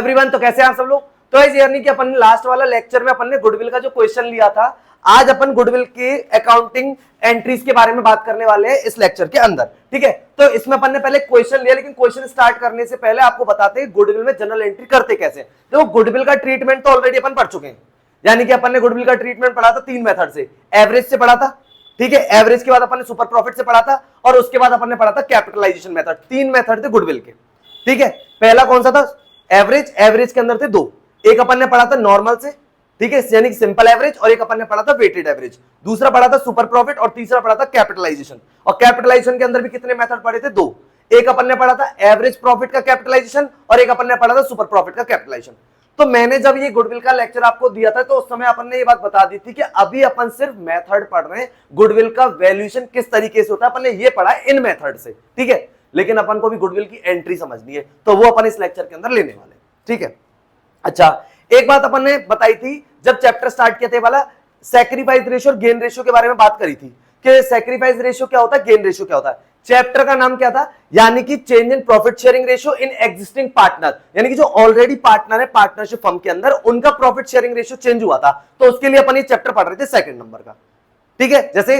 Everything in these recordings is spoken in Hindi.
एवरीवन, तो कैसे हैं आप सब लोग। तो इस यानी कि अपन ने लास्ट वाला लेक्चर में अपन ने गुडविल का जो क्वेश्चन लिया था, आज अपन गुडविल के अकाउंटिंग एंट्रीज के बारे में बात करने वाले हैं इस लेक्चर के अंदर। ठीक है, तो इसमें अपन ने पहले क्वेश्चन लिया, लेकिन क्वेश्चन स्टार्ट करने से पहले आपको बताते हैं गुडविल में जनरल एंट्री करते कैसे। देखो, गुडविल का ट्रीटमेंट तो ऑलरेडी अपन पढ़ चुके हैं, यानी कि अपन ने गुडविल का ट्रीटमेंट पढ़ा था 3 मेथड से। एवरेज से पढ़ा था, ठीक है, एवरेज के बाद अपन ने सुपर प्रॉफिट से पढ़ा था, और उसके बाद अपन ने पढ़ा था कैपिटलाइजेशन मेथड। 3 मेथड थे गुडविल के। ठीक है, पहला कौन सा था? एवरेज। एवरेज के अंदर थे 2, एक अपन ने पढ़ा था नॉर्मल से, ठीक है, यानी कि सिंपल एवरेज, और एक अपन ने पढ़ा था वेटेड एवरेज। दूसरा पढ़ा था सुपर प्रॉफिट, और तीसरा पढ़ा था कैपिटलाइजेशन। और कैपिटलाइजेशन के अंदर भी कितने मेथड पढ़े थे? 2। एक अपन ने पढ़ा था एवरेज प्रॉफिट का कैपिटलाइजेशन, और एक अपन ने पढ़ा था सुपर प्रॉफिट का कैपिटलाइजेशन। तो मैंने जब ये गुडविल का लेक्चर आपको दिया था, तो उस समय अपन ने ये बात बता दी थी कि अभी अपन सिर्फ मेथड पढ़ रहे हैं, गुडविल का वैल्यूएशन किस तरीके से होता है अपन ने ये पढ़ा है इन मेथड से। ठीक है, लेकिन अपन को भी गुडविल की एंट्री समझनी है, तो वो अपन इस लेक्चर के अंदर लेने वाले। ठीक है, अच्छा, एक बात अपन ने बताई थी जब चैप्टर स्टार्ट किया था वाला, सैक्रिफाइस रेशियो और गेन रेशियो के बारे में बात करी थी कि सैक्रिफाइस रेशियो क्या होता है, गेन रेशियो क्या होता है। चैप्टर का नाम क्या था? यानी कि change in profit sharing ratio in existing partner, यानी कि जो ऑलरेडी पार्टनर है पार्टनरशिप फर्म के अंदर, उनका प्रॉफिट शेयरिंग रेशियो चेंज हुआ था। तो उसके लिए अपन ये चैप्टर पढ़ रहे थे 2nd नंबर का। ठीक है, जैसे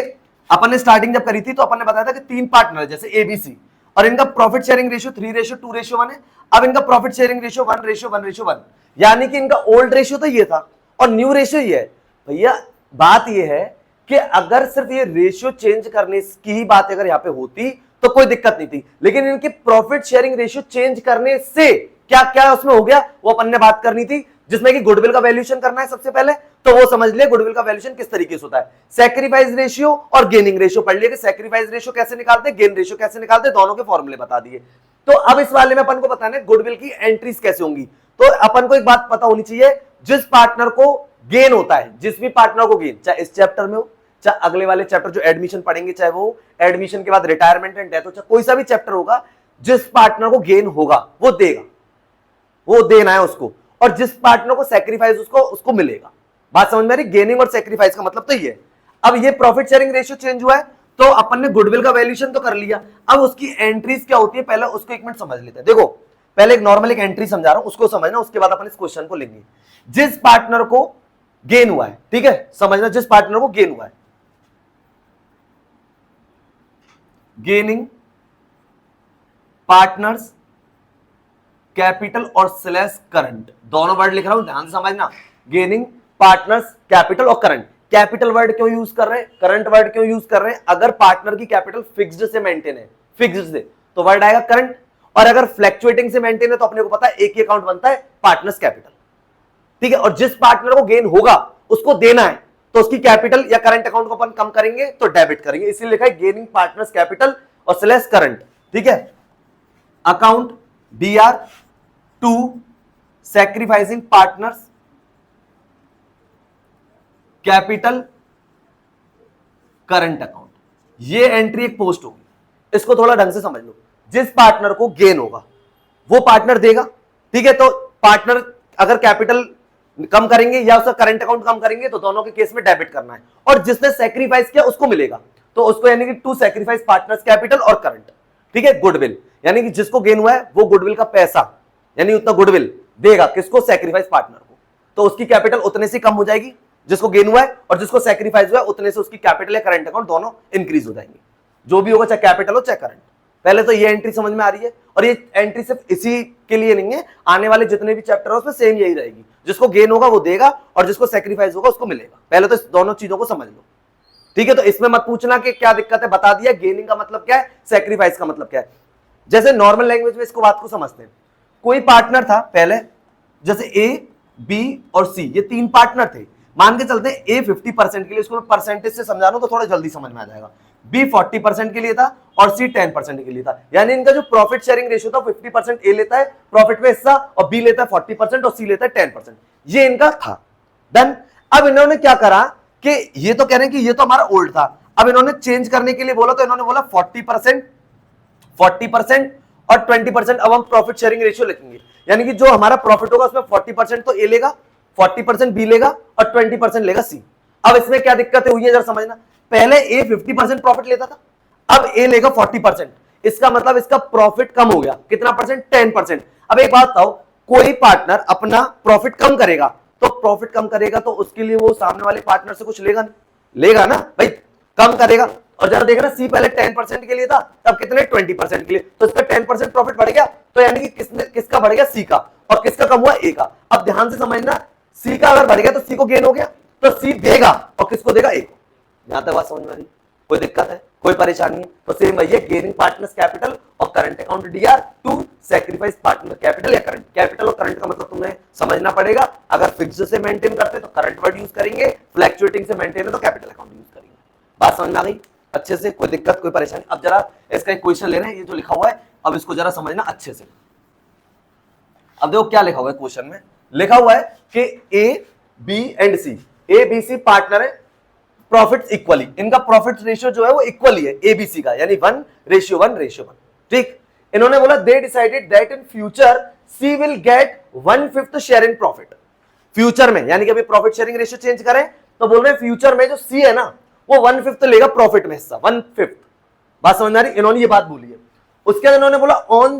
अपन ने स्टार्टिंग जब करी थी तो अपन ने बताया था कि 3 पार्टनर जैसे एबीसी, और इनका प्रॉफिट शेयरिंग रेशियो 3:2:1 है। अब इनका प्रॉफिट शेयरिंग रेशियो 1:1:1, यानी कि इनका ओल्ड रेशियो तो ये था और न्यू रेशियो ये है। भैया, बात ये है कि अगर सिर्फ ये रेशियो चेंज करने की ही बात अगर यहां पे होती तो कोई दिक्कत नहीं थी, लेकिन इनके प्रॉफिट शेयरिंग रेशियो चेंज करने से क्या क्या उसमें हो गया वो अपन ने बात करनी थी, जिसमें कि गुडविल का वैल्यूएशन करना है सबसे पहले। तो वो समझ ले गुडविल का वैल्यूएशन किस तरीके से होता है। सैक्रिफाइस रेशियो और गेनिंग रेशियो पढ़ लिया कि सैक्रिफाइस रेशियो कैसे निकालते, गेन रेशियो कैसे निकालते, दोनों के फॉर्मूले बता दिए। तो अब इस वाले में अपन को बताना है गुडविल की एंट्रीज कैसे होंगी। तो अपन को एक बात पता होनी चाहिए, जिस पार्टनर को गेन होता है, जिस भी पार्टनर को गेन, चाहे इस चैप्टर में हो, चाहे अगले वाले चैप्टर जो एडमिशन पढ़ेंगे, चाहे वो एडमिशन के बाद रिटायरमेंट एंड डेथ हो, चाहे कोई सा भी चैप्टर होगा, जिस पार्टनर को गेन होगा वो देगा, वो देना है उसको, और जिस पार्टनर को सैक्रिफाइस उसको मिलेगा। बात समझ में आ रही? गेनिंग और सैक्रिफाइस का मतलब तो ये है। अब ये प्रॉफिट शेयरिंग रेशियो चेंज हुआ है, तो अपन ने गुडविल का वैल्यूएशन तो कर लिया। अब उसकी एंट्रीज क्या होती है, पहले उसको 1 मिनट समझ लेते हैं। देखो, पहले एक नॉर्मल एक एंट्री समझा रहा हूं, उसको समझना, उसके बाद अपन इस क्वेश्चन को लेंगे। जिस पार्टनर को गेन हुआ है, ठीक है, समझना, जिस पार्टनर को गेन हुआ है, गेनिंग पार्टनर्स कैपिटल और स्लैश करंट, दोनों वर्ड लिख रहा हूं, ध्यान से समझना। गेनिंग पार्टनर्स कैपिटल और करंट। कैपिटल वर्ड क्यों यूज कर रहे हैं, करंट वर्ड क्यों यूज कर रहे हैं? अगर पार्टनर की कैपिटल फिक्स्ड से मेंटेन है, फिक्स्ड से, तो वर्ड आएगा करंट, और अगर फ्लैक्चुएटिंग से मेंटेन है तो अपने को पता है एक ही अकाउंट बनता है, पार्टनर्स कैपिटल। ठीक है, और जिस पार्टनर को गेन होगा उसको देना है, तो उसकी कैपिटल या करंट अकाउंट को अपन कम करेंगे तो डेबिट करेंगे, इसलिए लिखा है गेनिंग पार्टनर्स कैपिटल और स्लैश करंट। ठीक है, account BR to sacrificing partners capital current account. ये एंट्री एक पोस्ट होगी, इसको थोड़ा ढंग से समझ लो। जिस पार्टनर को गेन होगा वो पार्टनर देगा। ठीक है, तो पार्टनर अगर कैपिटल कम करेंगे या उसका करंट अकाउंट कम करेंगे तो दोनों के केस में डेबिट करना है, और जिसने सैक्रिफाइस किया उसको मिलेगा, तो उसको यानी कि टू सैक्रिफाइस पार्टनर्स कैपिटल और करंट। ठीक है, गुडविल, यानी कि जिसको गेन हुआ है वो गुडविल का पैसा, यानी उतना गुडविल देगा किसको, सैक्रिफाइस पार्टनर को, तो उसकी कैपिटल उतने से कम हो जाएगी जिसको गेन हुआ है, और जिसको सैक्रिफाइस हुआ है उतने से उसकी कैपिटल या करंट अकाउंट दोनों इंक्रीज हो जाएंगे, जो भी होगा, चाहे कैपिटल हो चाहे करंट। पहले तो ये एंट्री समझ में आ रही है, और ये एंट्री सिर्फ इसी के लिए नहीं है, आने वाले जितने भी चैप्टर है उसमें सेम यही रहेगी, जिसको गेन होगा वो देगा और जिसको सैक्रिफाइस होगा उसको मिलेगा। पहले तो इस दोनों चीजों को समझ लो। ठीक है, तो इसमें मत पूछना कि क्या दिक्कत है, बता दिया गेनिंग का मतलब क्या है, सैक्रिफाइस का मतलब क्या है। जैसे नॉर्मल लैंग्वेज में इसको बात को समझते हैं। कोई पार्टनर था पहले, जैसे A, B और C, ये 3 पार्टनर थे। मान के चलते हैं A 50% के लिए, इसको मैं परसेंटेज से समझा रहा हूं तो थोड़ा जल्दी समझ में आ जाएगा। B 40% के लिए था और C 10% के लिए था, यानी इनका जो प्रॉफिट शेयरिंग रेशियो था 50% A लेता है प्रॉफिट में हिस्सा, और B लेता है 40% और C लेता है 10%, ये इनका था। डन। अब इन्होंने क्या करा कि ये तो कह रहे हैं कि ये तो हमारा ओल्ड था, अब इन्होंने चेंज करने के लिए बोला, तो इन्होंने बोला 40% और 20%। अब हम प्रॉफिट शेयरिंग रेशियो लिखेंगे, यानी कि जो हमारा प्रॉफिट होगा उसमें 40% तो A लेगा, 40% B लेगा और 20% लेगा C। अब इसमें क्या दिक्कत हुई है जरा समझना। पहले A 50% प्रॉफिट लेता था, अब A लेगा 40%, इसका मतलब इसका प्रॉफिट कम हो गया, कितना परसेंट, 10%। अब एक बात बताओ, कोई पार्टनर अपना प्रॉफिट कम करेगा, तो प्रॉफिट कम करेगा तो उसके लिए वो सामने वाले पार्टनर से कुछ लेगा नहीं, लेगा ना भाई, कम करेगा। और जरा देखना सी पहले 10% के लिए था, तब कितने 20% के लिए, तो इसका 10% प्रॉफिट बढ़ गया, तो यानी कि किसका बढ़ गया, सी का, और किसका कम हुआ, ए का। अब ध्यान से समझना, सी का अगर बढ़ गया तो सी को गेन हो गया, तो सी देगा और किसको देगा, ए को। यहां तक बात समझ में आ रही, कोई दिक्कत है, कोई परेशानी है? तो सेम वही है, गेनिंग पार्टनर्स कैपिटल और current account DR to sacrifice partner capital या करंट। कैपिटल और करंट का मतलब तुम्हें समझना पड़ेगा, अगर फिक्स्ड से मेंटेन करते तो करंट वर्ड यूज करेंगे, फ्लक्चुएटिंग से मेंटेन है तो कैपिटल अकाउंट यूज करेंगे। बात समझ में आ गई अच्छे से, कोई दिक्कत कोई परेशानी? अब जरा इसका एक क्वेश्चन ले रहे हैं, ये जो लिखा हुआ है, अब इसको जरा समझना अच्छे से। अब देखो क्या लिखा हुआ है क्वेश्चन में, लिखा हुआ है कि A B and C, A B C partner है, प्रॉफिट इक्वली, इनका प्रॉफिट रेशियो जो है वो इक्वली है एबीसी का, यानी 1:1:1। ठीक, इन्होंने बोला they decided that in future C will get 1/5 share in profit. Future में, यानी कि अभी प्रॉफिट शेयरिंग रेशियो चेंज करें तो बोल रहे हैं फ्यूचर में जो सी है ना वो 1/5 लेगा प्रॉफिट में हिस्सा, 1/5। बात समझ आ रही? इन्होंने ये बात बोली है। उसके बाद इन्होंने बोला on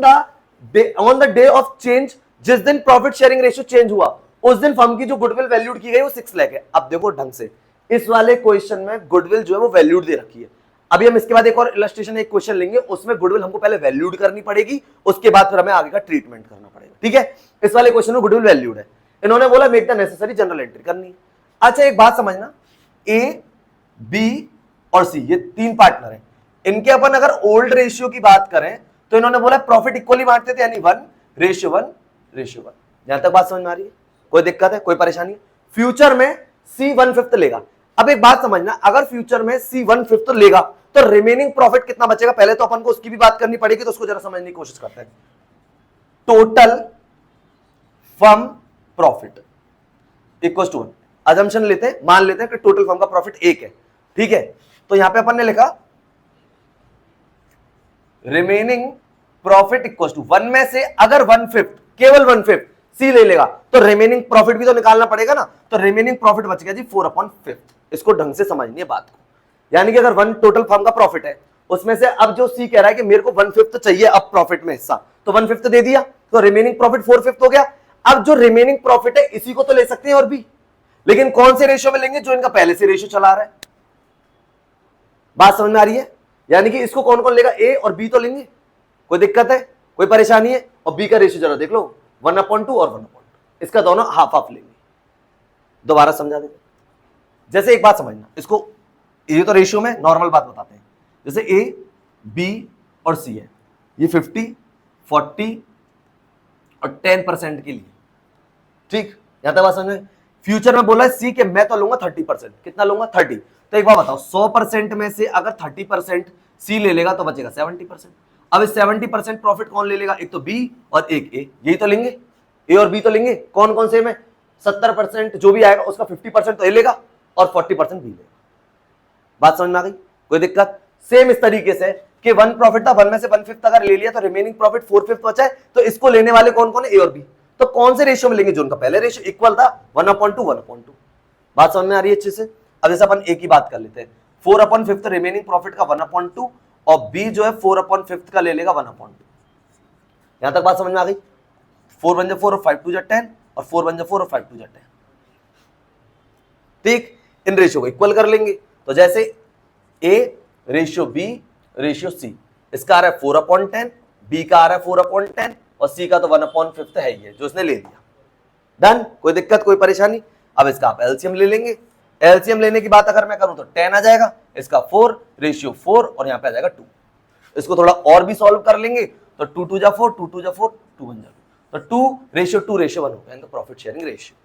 the day of change, जिस दिन प्रॉफिट शेयरिंग रेशियो चेंज हुआ उस दिन फर्म की जो गुडविल वैल्यूड की गई वो 6 लाख है। अब देखो ढंग से, इस वाले क्वेश्चन में गुडविल जो है वो वैल्यूड दे रखी है। अभी हम इसके बाद एक और इलस्ट्रेशन, एक क्वेश्चन लेंगे, उसमें गुडविल हमको पहले वैल्यूड करनी पड़ेगी, उसके बाद फिर हमें आगे का ट्रीटमेंट करना पड़ेगा। ठीक है, इस वाले क्वेश्चन में गुडविल वैल्यूड है, इन्होंने बोला make the necessary general entry करनी है। अच्छा एक बात समझना, ए बी और सी ये 3 पार्टनर हैं, इनके अपन अगर ओल्ड रेशियो की बात करें तो इन्होंने बोला प्रॉफिट इक्वली बांटते थे, यानी 1:1:1। यहां तक बात समझ में आ रही है? कोई दिक्कत है, कोई परेशानी? फ्यूचर में सी 1/5 लेगा। अब एक बात समझना, अगर फ्यूचर में सी 1/5 लेगा तो रिमेनिंग प्रॉफिट कितना बचेगा, पहले तो अपन को उसकी भी बात करनी पड़ेगी, तो उसको जरा समझने की कोशिश करते हैं। Total firm profit equal to 1, assumption लेते हैं, मान लेते हैं कि टोटल फर्म का प्रॉफिट 1 है। ठीक है, तो यहां पे अपन ने लिखा रिमेनिंग प्रॉफिट इक्वल टू 1 में से अगर 1/5, केवल 1/5 सी ले लेगा तो रिमेनिंग प्रॉफिट भी तो निकालना पड़ेगा ना, तो रिमेनिंग प्रॉफिट बच गया जी 4/5। इसको ढंग से समझनी है बात को, यानी कि अगर 1 टोटल फर्म का प्रॉफिट है, उसमें से अब जो सी कह रहा है कि मेरे को 1/5 चाहिए अब प्रॉफिट में हिस्सा, तो 1/5 दे दिया, तो रिमेनिंग प्रॉफिट 4/5 हो गया। अब जो रिमेनिंग प्रॉफिट है इसी को तो ले सकते हैं और भी, लेकिन कौन से रेशियो में लेंगे, जो इनका पहले से रेशियो चला रहा है। बात समझ में आ रही है? यानी कि इसको कौन कौन लेगा, ए और बी तो लेंगे, कोई दिक्कत है, कोई परेशानी है? और बी का रेशियो जरा देख लो, 1/2 और 1/2, इसका दोनों हाफ हाफ लेंगे। दोबारा समझा देंगे, जैसे एक बात समझना, इसको ये तो रेशियो में नॉर्मल बात बताते हैं, जैसे ए बी और सी है, ये 50, 40 और 10% के लिए। ठीक, यहां तक बात समझ में? फ्यूचर में बोला है सी के मैं तो लूंगा 30%, कितना लूंगा 30। तो एक बात बताओ, 100% में से अगर 30% सी ले लेगा तो बचेगा 70%। अब इस 70% प्रॉफिट कौन ले लेगा, एक तो बी और एक ए, यही तो लेंगे, ए और बी तो लेंगे। कौन कौन से में 70% जो भी आएगा उसका 50% तो ए लेगा और 40% बी लेगा। बात समझ में आ गई? कोई दिक्कत? सेम इस तरीके से कि 1 प्रॉफिट था, 1 में से 1/5 अगर ले लिया तो रिमेनिंग प्रॉफिट 4/5 बचा है, तो इसको लेने वाले कौन कौन है, ए और बी। तो कौन से रेशियो में लेंगे, जो उनका पहले रेशियो इक्वल था, 1/2:1/2। बात समझ में आ रही है अच्छे से? अब जैसे अपन ए की बात कर लेते हैं, 4/5 रिमेनिंग प्रॉफिट का 1/2 और बी जो है 4/5 का ले लेगा 1/2। यहां तक बात समझ में आ गई? 4 1 4 और 5 2 10 और 4 1 4 और 5 2 10। ठीक, इन रेशियो को इक्वल कर लेंगे, तो जैसे A ratio B ratio C, इसका आ रहा है 4/10, बी का आ रहा है 4/10 और सी का तो 1/5 है ही है जो इसने ले लिया। डन, कोई दिक्कत कोई परेशानी? अब इसका आप एलसीएम ले लेंगे, एलसीएम लेने की बात अगर मैं करूं तो 10 आ जाएगा, इसका 4:4 और यहां पे आ जाएगा 2। इसको थोड़ा और भी सॉल्व कर लेंगे तो 2 2 जा 4, 2 2 जा 4, 2 1 जा 2, तो 2:2:1 हो गया प्रॉफिट शेयरिंग रेशियो।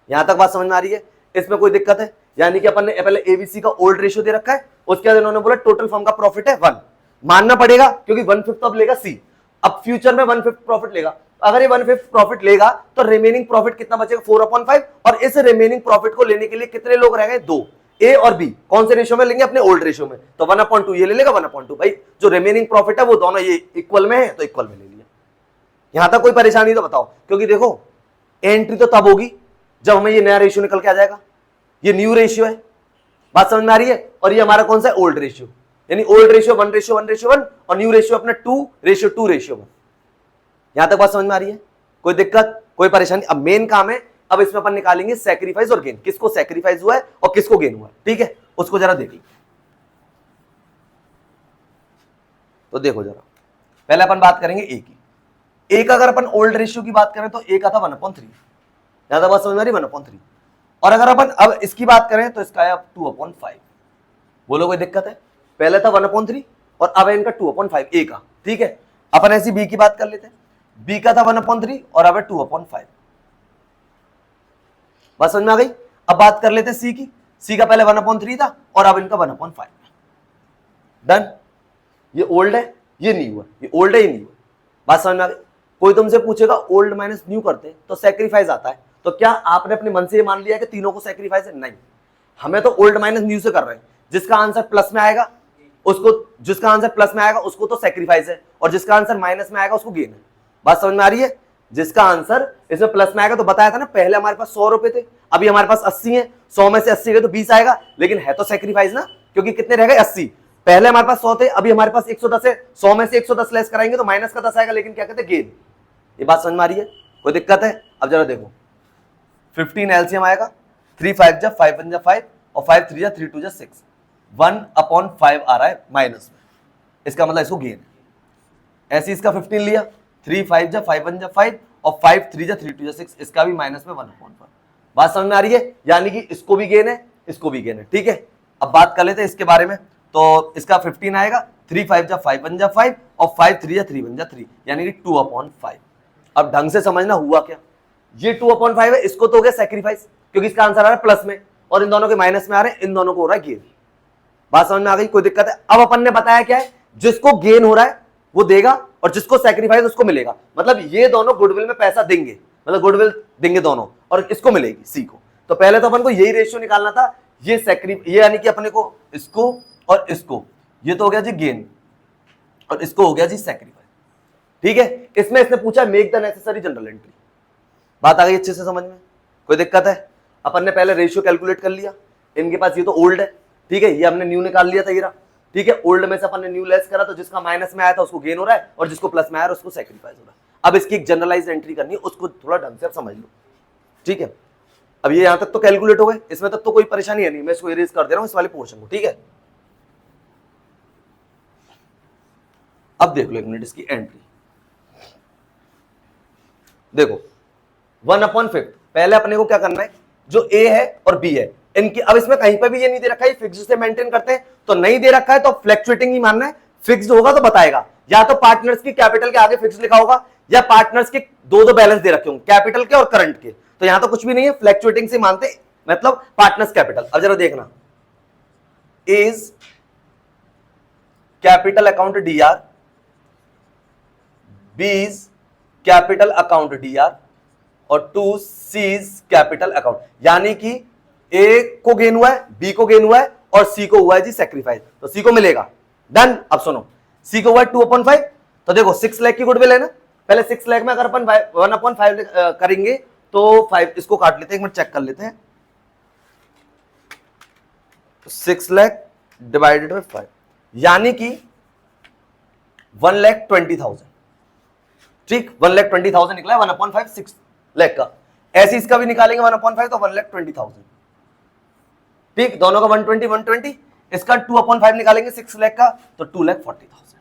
यहां तक बात समझ में आ रही है? इसमें कोई दिक्कत है? यानी कि अपन ने पहले एबीसी का ओल्ड रेशियो दे रखा है, उसके बाद इन्होंने बोला टोटल फर्म का प्रॉफिट है 1, मानना पड़ेगा क्योंकि 1/5 अब लेगा सी, अब फ्यूचर में 1/5 प्रॉफिट लेगा। अगर ये 1/5 प्रॉफिट लेगा तो रिमेनिंग प्रॉफिट कितना बचेगा, 4/5, और इस रिमेनिंग प्रॉफिट को लेने के लिए कितने लोग रह गए, 2, ए और बी। कौन से रेशियो में लेंगे, अपने ओल्ड रेशियो में, तो 1/2 ये ले लेगा, 1/2 भाई जो रिमेनिंग प्रॉफिट है वो दोनों ये इक्वल में है तो इक्वल में ले लिया। यहां तक कोई परेशानी तो बताओ, क्योंकि देखो एंट्री तो तब होगी जब हमें ये नया रेशियो निकल के आ जाएगा, ये न्यू रेशियो है। बात समझ में आ रही है? और ये हमारा कौन सा है, ओल्ड रेशियो, यानी ओल्ड रेशियो 1:1:1 और न्यू रेशियो अपना 2:2:1। यहां तक बात समझ में आ रही है? कोई दिक्कत कोई परेशानी। अब मेन काम है, अब इसमें अपन निकालेंगे सैक्रिफाइस और गेन, किसको सैक्रिफाइस हुआ है और किसको गेन हुआ है, ठीक है, उसको जरा देख लीजिए। तो देखो जरा, पहले अपन बात करेंगे ए की। ए का अगर अपन ओल्ड रेशियो की बात करें तो ए का था 1/3, ज्यादा बात समझ में आ रही, 1/3। और अगर अपन अब इसकी बात करें तो इसका है अब 2/5। बोलो कोई दिक्कत है? पहले था 1/3 और अब है इनका 2/5 ए का, ठीक है। अपन ऐसी बी की बात कर लेते हैं, बी का था 1/3 और अब है 2/5। बात समझ में आ गई? अब बात कर लेते हैं सी की। सी का पहले 1/3 था और अब इनका 1/5। डन। ये ओल्ड है, ये न्यू है, ये ओल्ड है, ये न्यू है। बात समझ में आ गई? कोई तुमसे पूछेगा ओल्ड माइनस न्यू करते तो सैक्रिफाइस आता है, तो क्या आपने अपने मन से ये मान लिया कि तीनों को सैक्रिफाइस है? नहीं, हमें तो ओल्ड माइनस न्यू से कर रहे हैं। जिसका आंसर प्लस में आएगा उसको, जिसका आंसर प्लस में आएगा उसको तो सैक्रिफाइस है, और जिसका आंसर माइनस में आएगा उसको गेन है। बात समझ में आ रही है? जिसका आंसर इसमें प्लस में आएगा, तो बताया था ना पहले हमारे पास 100 रुपए थे, अभी हमारे पास 80 है, 100 में से 80 गए तो 20 आएगा, लेकिन है तो सैक्रिफाइस ना, क्योंकि कितने रह गए? 80। पहले हमारे पास 100 थे, अभी हमारे पास 110 है, 100 में से 110 लेस कराएंगे तो माइनस का 10 आएगा, लेकिन क्या कहते हैं? गेन। ये बात समझ में आ रही है? कोई दिक्कत है? अब जरा देखो, 15 एलसीएम आएगा, 3 5 जा 5 1 जा 5 और 5 3 जा 3 2 जा 6, 1/5 आ रहा है माइनस में, इसका मतलब इसको गेन है। ऐसे इसका 15 लिया, 3 5 जा 5 1 जा 5 और 5 3 जा 3 2 जा 6, इसका भी माइनस में 1/5। बात समझ में आ रही है? यानी कि इसको भी गेन है, इसको भी गेन है, ठीक है। अब बात कर लेते हैं इसके बारे में, तो इसका 15 आएगा, 3 5 जा 5 1 जा 5 और 5 3 जा 3 1 जा 3, यानी कि 2/5। अब ढंग से समझना हुआ क्या, ये 2/5 है, इसको तो हो गया सैक्रिफाइस क्योंकि इसका आंसर आ रहा है प्लस में, और इन दोनों के माइनस में आ रहे हैं, इन दोनों को हो रहा है गेन। बात समझ में आ गई? कोई दिक्कत है? अब अपन ने बताया क्या है, जिसको गेन हो रहा है वो देगा और जिसको सैक्रिफाइस उसको मिलेगा। मतलब ये दोनों गुडविल में पैसा देंगे, मतलब गुडविल देंगे दोनों, और इसको मिलेगी सी को। तो पहले तो अपन को यही रेशियो निकालना था, ये ये यानी कि अपने को इसको और इसको, ये तो हो गया जी गेन और इसको हो गया जी सैक्रिफाइस, ठीक है। इसमें इसने पूछा make the necessary general entry. बात आ गई अच्छे से समझ में? कोई दिक्कत है? अपन ने पहले रेशियो कैलकुलेट कर लिया, इनके पास ये तो ओल्ड है, ठीक है, ये हमने न्यू निकाल लिया था ये रहा, ठीक है। ओल्ड में से अपन ने न्यू लेस करा, तो जिसका माइनस में आया था उसको गेन हो रहा है और जिसको प्लस में आया उसको सैक्रिफाइस हो रहा है। अब इसकी एक जनरलाइज एंट्री करनी है, उसको थोड़ा ढंग से आप समझ लो, ठीक है। अब ये यहां तक तो कैलकुलेट हो गए, इसमें तक तो कोई परेशानी है नहीं, मैं इसको इरेज कर दे रहा हूं इस वाले पोर्शन को, ठीक है। अब देख लो एक मिनट इसकी एंट्री, देखो 1/5। पहले अपने को क्या करना है, जो ए है और बी है इनकी, अब इसमें कहीं पर भी ये नहीं दे रखा है फिक्स से मेंटेन करते हैं, तो नहीं दे रखा है तो फ्लक्चुएटिंग ही मानना है, फिक्स्ड होगा तो बताएगा, या तो पार्टनर्स की कैपिटल के आगे फिक्स लिखा होगा, या पार्टनर्स के दो बैलेंस दे रखे होंगे, कैपिटल के और करंट के, तो यहां तो कुछ भी नहीं है, फ्लक्चुएटिंग से मानते, मतलब पार्टनर्स कैपिटल। अब जरा देखना, is capital account DR, B is capital account DR और 2 सीज कैपिटल अकाउंट, यानी कि ए को गेन हुआ है, बी को गेन हुआ है और सी को हुआ है जी सैक्रिफाइस, तो सी को मिलेगा। डन। अब सुनो, सी को हुआ है 2/5, तो देखो 6 लाख की गुडविल है ना, पहले 6 लाख में अगर अपन 1/5 करेंगे तो 5, इसको काट लेते हैं, एक मिनट चेक कर लेते हैं, 6 लाख डिवाइडेड बाय 5, यानी कि 1,20,000, ठीक, 1,20,000 निकला है, 1/5 6 लाख का। ऐसे इसका भी निकालेंगे 1/5 तो 1,20,000, ठीक, दोनों का 120 120, इसका 2/5 निकालेंगे 6 लाख का तो 2,40,000।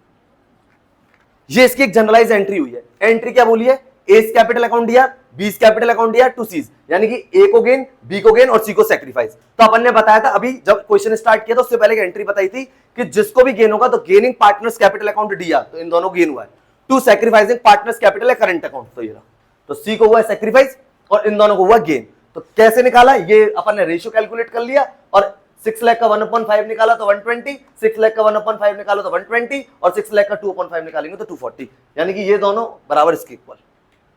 ये इसकी एक जनरलाइज एंट्री हुई है। एंट्री क्या बोली है, एस कैपिटल अकाउंट दिया, बी कैपिटल अकाउंट दिया, 2 सीज, यानी कि ए को गेन, बी को गेन और सी को सैक्रिफाइस। तो अपन ने बताया था अभी जब क्वेश्चन स्टार्ट किया तो उससे पहले एंट्री बताई थी कि जिसको भी गेन होगा तो गेनिंग पार्टनर्स कैपिटल अकाउंट दिया, तो इन दोनों गेन हुआ है, 2 सैक्रिफाइसिंग पार्टनर्स कैपिटल है करंट अकाउंट, तो ये रहा, तो सी को हुआ है सैक्रिफाइस और इन दोनों को हुआ गेन। तो कैसे निकाला, ये अपन ने रेशियो कैलकुलेट कर लिया और 6 लाख का 1/5 निकाला तो 120, 6 लाख का 1/5 निकाला तो 120 और 6 लाख का 2/5 निकालेंगे तो 240, यानी कि ये दोनों बराबर इसके इक्वल।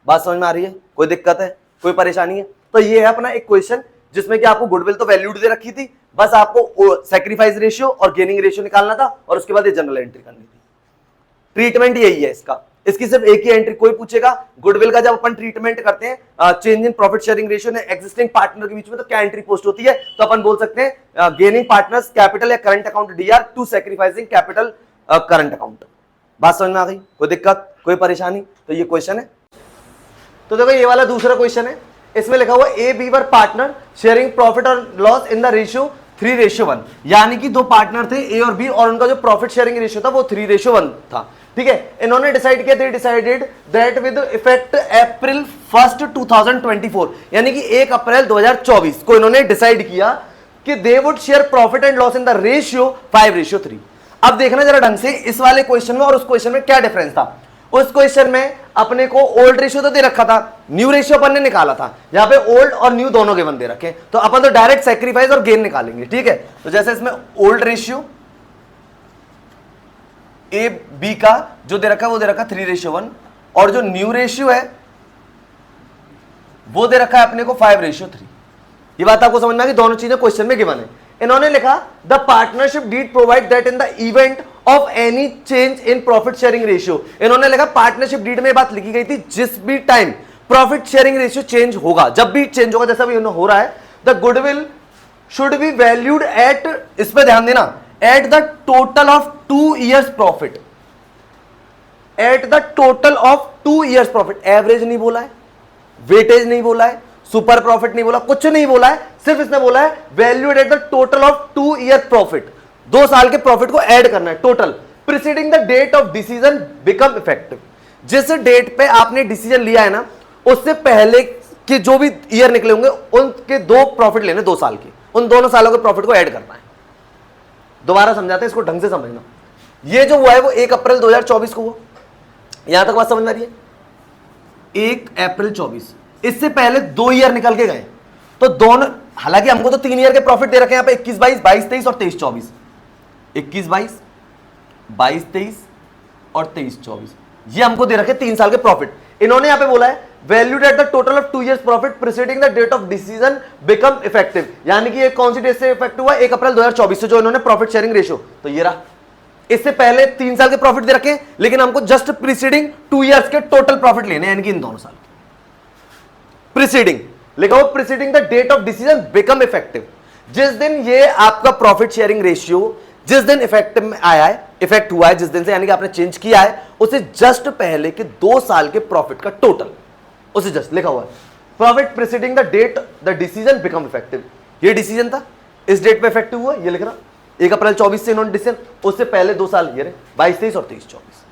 बात समझ में आ रही है? कोई दिक्कत है, कोई परेशानी है? तो ये है अपना एक क्वेश्चन जिसमें कि आपको गुडविल तो वैल्यूड दे रखी थी, बस आपको सैक्रिफाइस रेशियो और गेनिंग रेशियो निकालना था और उसके बाद ये जनरल एंट्री करनी थी। ट्रीटमेंट यही है इसका, इसकी सिर्फ एक ही एंट्री। कोई पूछेगा गुडविल का जब अपन ट्रीटमेंट करते हैं change in profit sharing ratio ने एक्जिस्टिंग पार्टनर के बीच में, तो क्या एंट्री पोस्ट होती है, तो अपन बोल सकते हैं गेनिंग पार्टनर्स कैपिटल या current account DR to sacrificing capital current account. बात समझ में आ गई? कोई दिक्कत, कोई परेशानी? तो ये क्वेश्चन है। तो देखो ये वाला दूसरा क्वेश्चन है, इसमें लिखा हुआ A B were partner sharing profit और लॉस इन द रेशियो 3:1, यानी कि दो पार्टनर थे ए और बी और उनका जो प्रॉफिट शेयरिंग रेशियो था वो 3:1 था। ठीक है, इन्होंने डिसाइड किया, दे decided that with effect April 1, 2024, यानी कि 1 अप्रैल 2024 को इन्होंने डिसाइड किया कि they would share profit and loss in the ratio 5:3। अब देखना जरा ढंग से इस वाले क्वेश्चन में और उस क्वेश्चन में क्या डिफरेंस था। उस क्वेश्चन में अपने को ओल्ड रेशियो तो दे रखा था, न्यू रेशियो अपन ने निकाला था, यहां पे ओल्ड और न्यू दोनों गिवन दे रखे, तो अपन तो डायरेक्ट सैक्रिफाइस और गेन निकालेंगे। ठीक है, तो जैसे इसमें ओल्ड रेशियो ए बी का जो दे रखा है वो दे रखा 3:1 और जो न्यू रेशियो है वो दे रखा है अपने को 5:3। ये बात आपको समझ में आ गई, दोनों चीजें क्वेश्चन में गिवन है। इन्होंने लिखा the partnership deed provide that in the event of any change in profit sharing ratio, इन्होंने लिखा पार्टनरशिप डीड में बात लिखी गई थी जिस भी time profit sharing ratio change होगा, जब भी चेंज होगा जैसा भी हो रहा है, the goodwill should be valued at, इस पे ध्यान देना, eight the total of 2 years profit, eight the total of 2 years profit. Average नहीं बोला है, वेटेज नहीं बोला है, सुपर प्रॉफिट नहीं बोला, कुछ नहीं बोला है, सिर्फ इसने बोला है valued at the total of 2 year profit, 2 साल के प्रॉफिट को ऐड करना है total, preceding the date of decision become effective. जिस डेट पे आपने डिसीजन लिया है ना उससे पहले के जो भी ईयर निकले होंगे उनके 2 प्रॉफिट लेने 2 साल के, उन दोनों सालों के प्रॉफिट को ऐड करना है। दोबारा समझाते हैं, इसको ढंग से समझना। ये जो हुआ है वो 1 अप्रैल 2024 को हुआ, यहां तक बात समझ में आ रही है? 1 अप्रैल 24, इससे पहले 2 ईयर निकल के गए, तो दोनों, हालांकि हमको तो 3 ईयर के प्रॉफिट दे रखे हैं यहां पे 21-22, 22-23 और 23-24, 21-22, 22-23 और 23-24, ये हमको दे रखे 3 साल के प्रॉफिट। इन्होंने यहां पे बोला है valued at the total of 2 years profit preceding the date of decision become effective, यानी कि ये कौन सी डेट से इफेक्ट हुआ? 1 अप्रैल 2024 से, जो इन्होंने प्रॉफिट शेयरिंग रेशियो, तो ये रहा। इससे पहले 3 साल के प्रॉफिट दे रखे, लेकिन हमको जस्ट प्रीसीडिंग 2 years के टोटल प्रॉफिट लेने, यानी कि इन दोनों साल के प्रीसीडिंग लिखा हो, preceding the date of decision become effective. जिस दिन ये आपका प्रॉफिट शेयरिंग रेशियो जिस दिन इफेक्ट में आया है, इफेक्ट हुआ है जिस दिन से, यानी कि आपने चेंज किया है, उसे जस्ट पहले के 2 साल के प्रॉफिट का टोटल, उसे जस्ट लिखा हुआ है profit preceding the date the decision become effective. ये डिसीजन था, इस डेट पे इफेक्टिव हुआ, ये लिख रहा 1 अप्रैल 24 से इन्होंने डिसीजन, उससे पहले 2 साल ये रहे 22-23 और 23-24,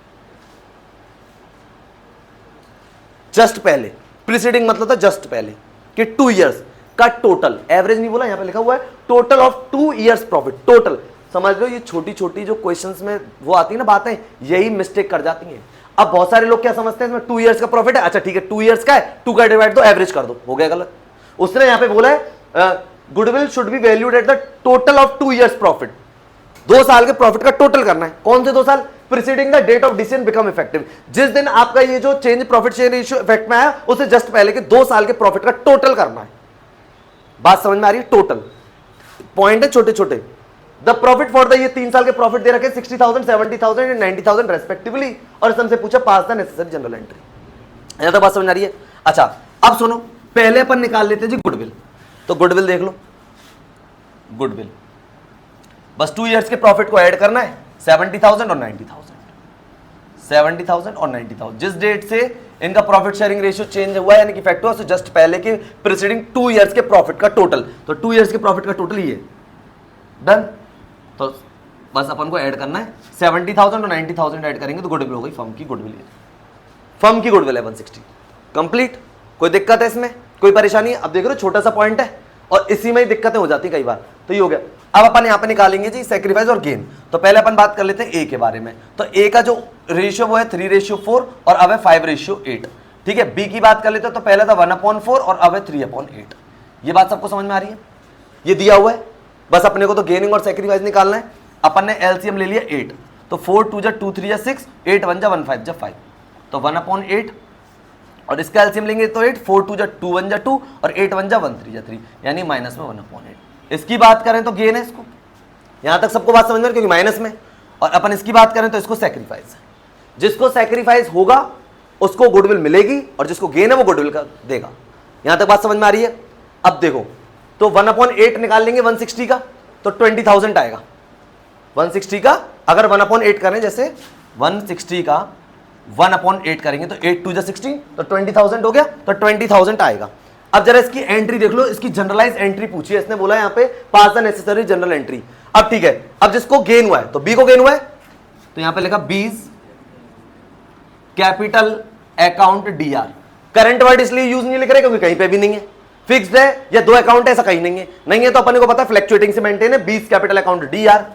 जस्ट पहले। प्रीसीडिंग मतलब था जस्ट पहले कि 2 years का टोटल, एवरेज नहीं बोला, यहां पे लिखा हुआ है total of 2 years profit, total. समझ लो ये छोटी छोटी जो क्वेश्चंस में वो आती है ना बातें, यही मिस्टेक कर जाती हैं। अब बहुत सारे लोग क्या समझते हैं इसमें 2 years का प्रॉफिट है, अच्छा ठीक है 2 years का है, 2 का डिवाइड दो, एवरेज कर दो, हो गया गलत। उसने यहां पे बोला है goodwill should be valued at the total of 2 years profit, 2 साल के प्रॉफिट का टोटल करना है। कौन से 2 साल? Preceding the date of decision become effective, जिस दिन आपका ये जो change profit share ratio effect में आया उसे जस्ट पहले के 2 साल के प्रॉफिट का टोटल करना है। बात समझ में आ रही है? टोटल पॉइंट है छोटे छोटे। द प्रॉफिट फॉर द, ये 3 साल के प्रॉफिट दे रखे 60,000, 70,000 एंड 90,000 रेस्पेक्टिवली, और हमसे पूछा पास द नेसेसरी जनरल एंट्री। यहां तक बात समझ आ रही है? अच्छा अब सुनो, पहले अपन निकाल लेते हैं जी गुडविल। तो गुडविल देख लो, गुडविल बस 2 years के प्रॉफिट को ऐड करना है, 70,000 और 90,000, 70,000 और 90,000। जिस डेट से इनका प्रॉफिट शेयरिंग रेशियो चेंज हुआ है, यानी कि इफेक्ट हुआ, जस्ट पहले के प्रीसीडिंग 2 years के प्रॉफिट का टोटल, तो 2 years के प्रॉफिट का टोटल ये डन। तो बस अपन को ऐड करना है 70,000 और 90,000 ऐड करेंगे तो गुडविल हो गई फर्म की गुडविल, फर्म की गुडविल है 160 कंप्लीट। कोई दिक्कत है इसमें? कोई परेशानी है? अब देख रहे हो छोटा सा पॉइंट है और इसी में ही दिक्कतें हो जाती कई बार, तो ये हो गया। अब अपन यहाँ पे निकालेंगे जी सैक्रिफाइस और गेन। तो पहले अपन बात कर लेते हैं ए के बारे में। तो ए का जो रेशियो वो है 3:4 और अब है 5:8। ठीक है, बी की बात कर लेते हैं तो पहले था 1/4 और अब है 3/8। ये बात सबको समझ में आ रही है? ये दिया हुआ है, बस अपने को तो गेनिंग और सैक्रिफाइस निकालना है। अपन ने एलसीएम ले लिया 8, तो 4 2 जा 2 3 जा 6, 8 1 जा 1 5 जा 5, तो 1/8 और इसका एलसीएम लेंगे तो 8, 4 2 जा 2 1 जा 2 और 8 1 जा 1 3 जा 3, यानी माइनस में 1/8। इसकी बात करें तो गेन है इसको, यहां तक सबको बात समझ में, क्योंकि माइनस में। और अपन इसकी बात करें तो इसको सैक्रिफाइस है, जिसको सैक्रिफाइस होगा उसको गुडविल मिलेगी और जिसको गेन है वो गुडविल का देगा। यहां तक बात समझ में आ रही है? अब देखो, तो 1/8 निकाल लेंगे 160 का तो 20,000 आएगा। 160 का अगर 1/8 करें, जैसे 160 का 1/8 करेंगे तो 8 2 16, तो 20,000 हो गया, तो 20,000 आएगा। अब जरा इसकी एंट्री देख लो, इसकी जनरलाइज एंट्री पूछी है, इसने बोला यहाँ पे पास द नेसेसरी जनरल एंट्री। अब ठीक है, अब जिसको गेन हुआ है तो बी को गेन हुआ है, तो यहां पे लिखा बीज capital account D R. Current word इसलिए यूज नहीं लिख रहे क्योंकि कहीं पे भी नहीं है, फिक्स्ड है या दो अकाउंट है, ऐसा कहीं नहीं है, नहीं है तो अपने को पता है फ्लक्चुएटिंग से मेंटेन है, B's capital account DR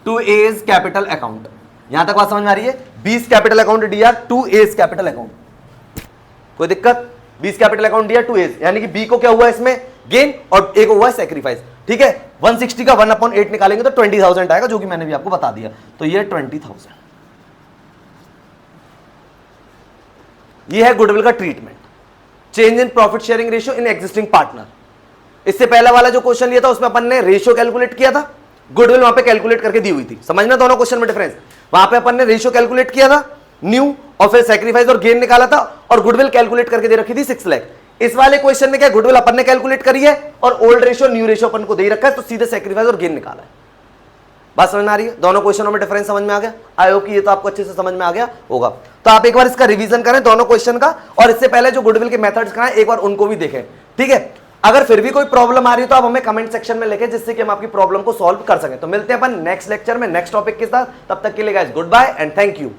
to A's capital account. यहां तक बात समझ में आ रही है, B's capital account DR to A's capital account, कोई दिक्कत? B's capital account DR to A's, यानी कि बी को क्या हुआ इसमें गेन और ए को हुआ सैक्रिफाइस, ठीक है। 160 का 1/8 निकालेंगे तो 20,000 आएगा, जो कि मैंने भी आपको बता दिया, तो ये 20,000। ये है गुडविल का treatment, change in profit sharing ratio in existing partner. इससे पहला वाला जो क्वेश्चन लिया था उसमें अपन ने रेशियो कैलकुलेट किया था, गुडविल वहां पे कैलकुलेट करके दी हुई थी, समझना दोनों क्वेश्चन में डिफरेंस। वहां पे अपन ने रेशियो कैलकुलेट किया था न्यू, और फिर सैक्रिफाइस और गेन निकाला था, और गुडविल कैलकुलेट करके दे रखी थी 6 लाख। इस वाले क्वेश्चन में क्या गुडविल अपन ने कैलकुलेट करी है और ओल्ड रेशियो न्यू रेशियो अपन को दे रखा है, तो सीधे सैक्रिफाइस और गेन निकाला है। बात समझ में आ रही है? दोनों क्वेश्चनों में डिफरेंस समझ में आ गया? आई होप कि ये तो आपको अच्छे से समझ में आ गया होगा। तो आप एक बार इसका रिवीजन करें दोनों क्वेश्चन का, और इससे पहले जो गुडविल के मेथड्स का है एक बार उनको भी देखें, ठीक है। अगर फिर भी कोई प्रॉब्लम आ रही है तो आप हमें कमेंट सेक्शन में लिखें, जिससे कि हम आपकी प्रॉब्लम को सॉल्व कर सकें। तो मिलते हैं अपन नेक्स्ट लेक्चर में नेक्स्ट टॉपिक के साथ, तब तक के लिए guys good bye and thank you.